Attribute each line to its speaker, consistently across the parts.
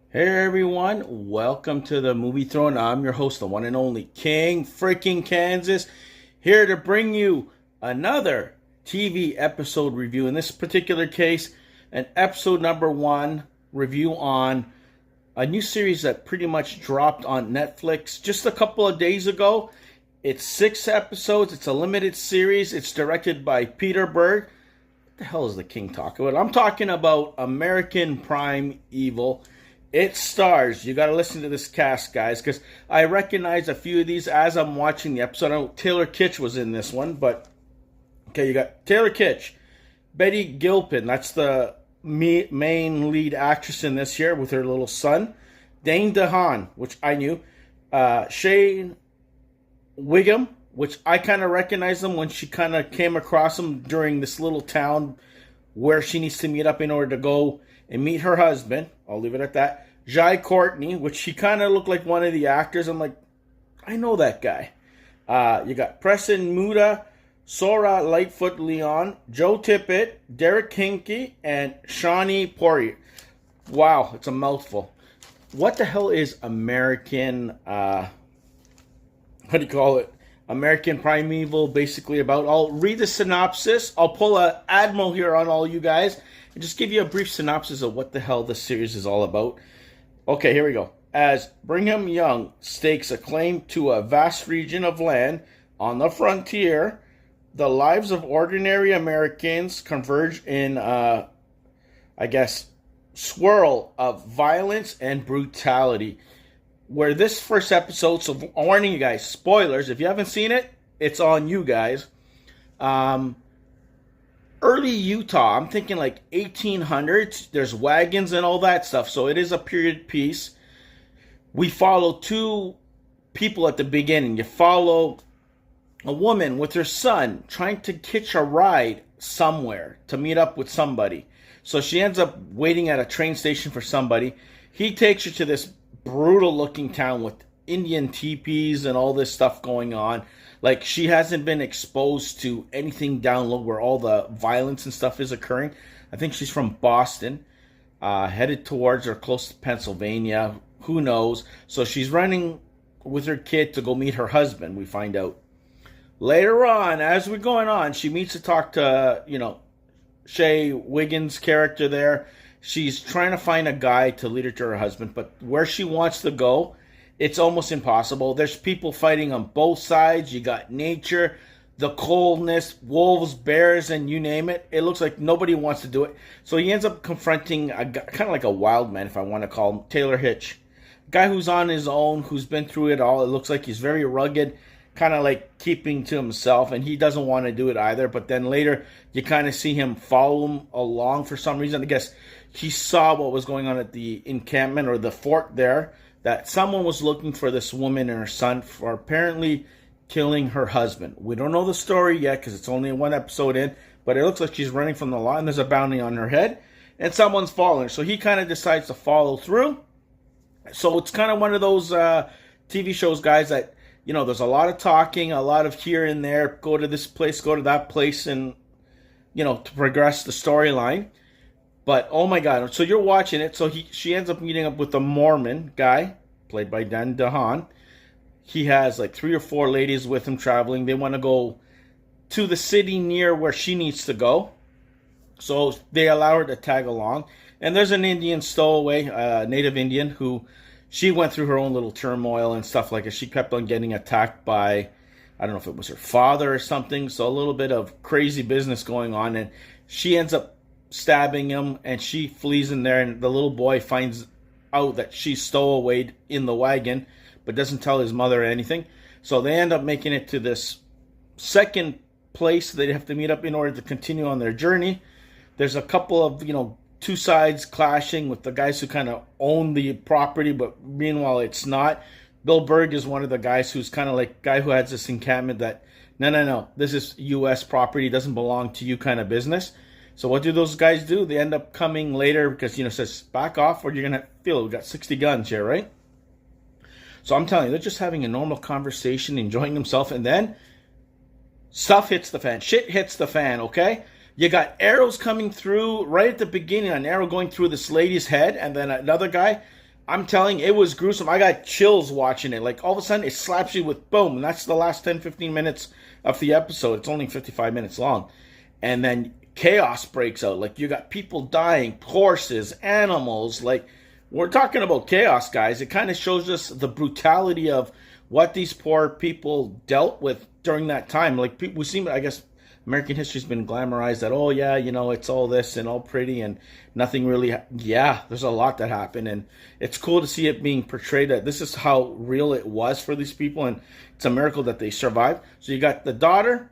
Speaker 1: Hey everyone, welcome to the Movie Throne. I'm your host, the one and only King freaking Kansas, here to bring you another TV episode review. In this particular case, an episode number 1 review on a new series that pretty much dropped on Netflix just a couple of days ago. It's 6 episodes, it's a limited series, it's directed by Berg. What the hell is the King talking about? I'm talking about American Primeval. It stars, you gotta listen to this cast, guys, because I recognize a few of these as I'm watching the episode. I know Taylor Kitsch was in this one, but okay, you got Taylor Kitsch, Betty Gilpin, that's the main lead actress in this here with her little son, Dane DeHaan, which I knew, Shea, Whigham, which I kind of recognized them when she kind of came across him during this little town where she needs to meet up in order to go and meet her husband. I'll leave it at that. Courtney, which she kind of looked like one of the actors. I'm like, I know that guy. You got Preston, Muta, Saura, Lightfoot, Leon, Joe Tippett, Hinkey, and Shawnee, Pourier. Wow, it's a mouthful. What the hell is American, what do you call it? American Primeval basically about? I'll read the synopsis. I'll pull a Admiral here on all you guys and just give you a brief synopsis of what the hell this series is all about. Okay, here we go. As Brigham Young stakes a claim to a vast region of land on the frontier, the lives of ordinary Americans converge in, swirl of violence and brutality. Where this first episode, so I'm warning you guys, spoilers, if you haven't seen it, it's on you guys. Early Utah, I'm thinking like 1800s, there's wagons and all that stuff, so it is a period piece. We follow two people at the beginning. You follow a woman with her son trying to hitch a ride somewhere to meet up with somebody. So she ends up waiting at a train station for somebody. He takes her to this brutal looking town with Indian teepees and all this stuff going on. Like, she hasn't been exposed to anything down low where all the violence and stuff is occurring. I think she's from Boston, headed towards or close to Pennsylvania. Who knows? So she's running with her kid to go meet her husband, we find out. Later on, as we're going on, she meets to talk to, Shea Wiggins' character there. She's trying to find a guy to lead her to her husband, but where she wants to go, it's almost impossible. There's people fighting on both sides. You got nature, the coldness, wolves, bears, and you name it. It looks like nobody wants to do it. So he ends up confronting a guy, kind of like a wild man, if I want to call him, Taylor Hitch. A guy who's on his own, who's been through it all. It looks like he's very rugged, kind of like keeping to himself, and he doesn't want to do it either. But then later, you kind of see him follow him along for some reason. I guess he saw what was going on at the encampment or the fort there, that someone was looking for this woman and her son for apparently killing her husband. We don't know the story yet because it's only one episode in, but it looks like she's running from the law and there's a bounty on her head and someone's following her. So he kind of decides to follow through. So it's kind of one of those TV shows, guys, that, there's a lot of talking, a lot of here and there, go to this place, go to that place, and, to progress the storyline. But, oh my God, so you're watching it. So she ends up meeting up with a Mormon guy, played by DeHaan. He has like 3 or 4 ladies with him traveling. They want to go to the city near where she needs to go. So they allow her to tag along. And there's an Indian stowaway, native Indian, who she went through her own little turmoil and stuff like that. She kept on getting attacked by, I don't know if it was her father or something. So a little bit of crazy business going on. And she ends up stabbing him, and she flees in there, and the little boy finds out that she's stowaway in the wagon, but doesn't tell his mother anything. So they end up making it to this second place they have to meet up in order to continue on their journey. There's a couple of, two sides clashing with the guys who kind of own the property, but meanwhile it's not. Bill Berg is one of the guys who's kind of like guy who has this encampment that, no, this is U.S. property, doesn't belong to you kind of business. So what do those guys do? They end up coming later because, it says, back off or you're going to feel it. We got 60 guns here, right? So I'm telling you, they're just having a normal conversation, enjoying themselves, and then stuff hits the fan. Shit hits the fan, okay? You got arrows coming through right at the beginning, an arrow going through this lady's head, and then another guy I'm telling you, it was gruesome. I got chills watching it. Like, all of a sudden, it slaps you with boom. And that's the last 10, 15 minutes of the episode. It's only 55 minutes long. And then chaos breaks out. Like, you got people dying, horses, animals. Like, we're talking about chaos, guys. It kind of shows us the brutality of what these poor people dealt with during that time. Like, people, we seem, I guess, American history's been glamorized that, oh, yeah, you know, it's all this and all pretty and nothing really. Yeah, there's a lot that happened. And it's cool to see it being portrayed that this is how real it was for these people. And it's a miracle that they survived. So you got the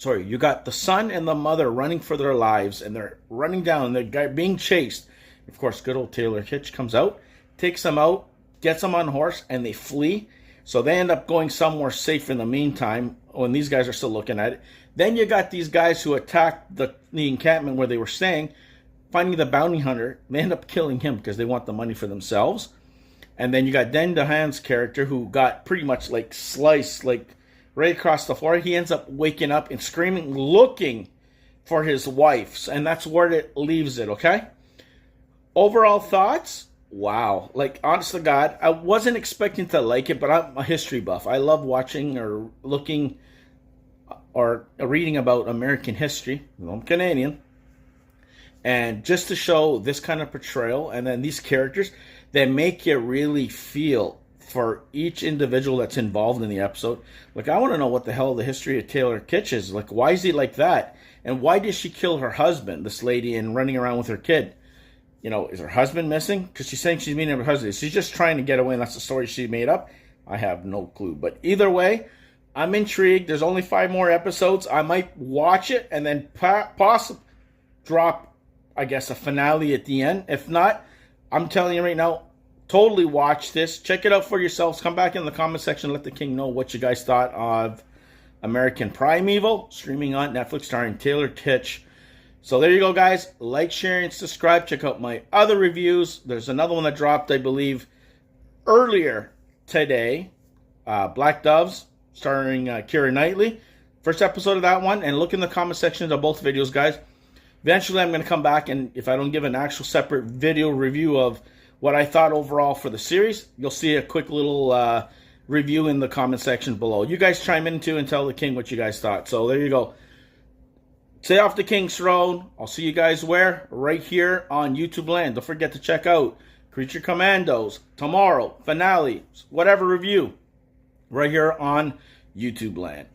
Speaker 1: you got the son and the mother running for their lives. And they're running down. They're being chased. Of course, good old Taylor Kitsch comes out, takes them out, gets them on horse, and they flee. So they end up going somewhere safe in the meantime when these guys are still looking at it. Then you got these guys who attacked the encampment where they were staying, finding the bounty hunter. They end up killing him because they want the money for themselves. And then you got DeHaan's character who got pretty much like sliced like right across the floor. He ends up waking up and screaming, looking for his wife. And that's where it leaves it, okay? Overall thoughts? Wow. Like, honest to God, I wasn't expecting to like it, but I'm a history buff. I love watching or looking or reading about American history. I'm Canadian. And just to show this kind of portrayal and then these characters that make you really feel for each individual that's involved in the episode. Like, I want to know what the hell the history of Taylor Kitsch is. Like, why is he like that? And why did she kill her husband, this lady, and running around with her kid? You know, is her husband missing? Because she's saying she's meeting her husband. She's just trying to get away, and that's the story she made up. I have no clue. But either way, I'm intrigued. There's only 5 more episodes. I might watch it and then possibly drop, I guess, a finale at the end. If not, I'm telling you right now, totally watch this. Check it out for yourselves. Come back in the comment section. Let the king know what you guys thought of American Primeval, streaming on Netflix, starring Taylor Kitsch. So there you go, guys. Like, share, and subscribe. Check out my other reviews. There's another one that dropped, I believe, earlier today. Black Doves, starring Keira Knightley. First episode of that one. And look in the comment sections of both videos, guys. Eventually, I'm going to come back, and if I don't give an actual separate video review of what I thought overall for the series, you'll see a quick little review in the comment section below. You guys chime in, too, and tell the king what you guys thought. So there you go. Stay off the king's throne. I'll see you guys where? Right here on YouTube land. Don't forget to check out Creature Commandos, tomorrow, finale, whatever review. Right here on YouTube land.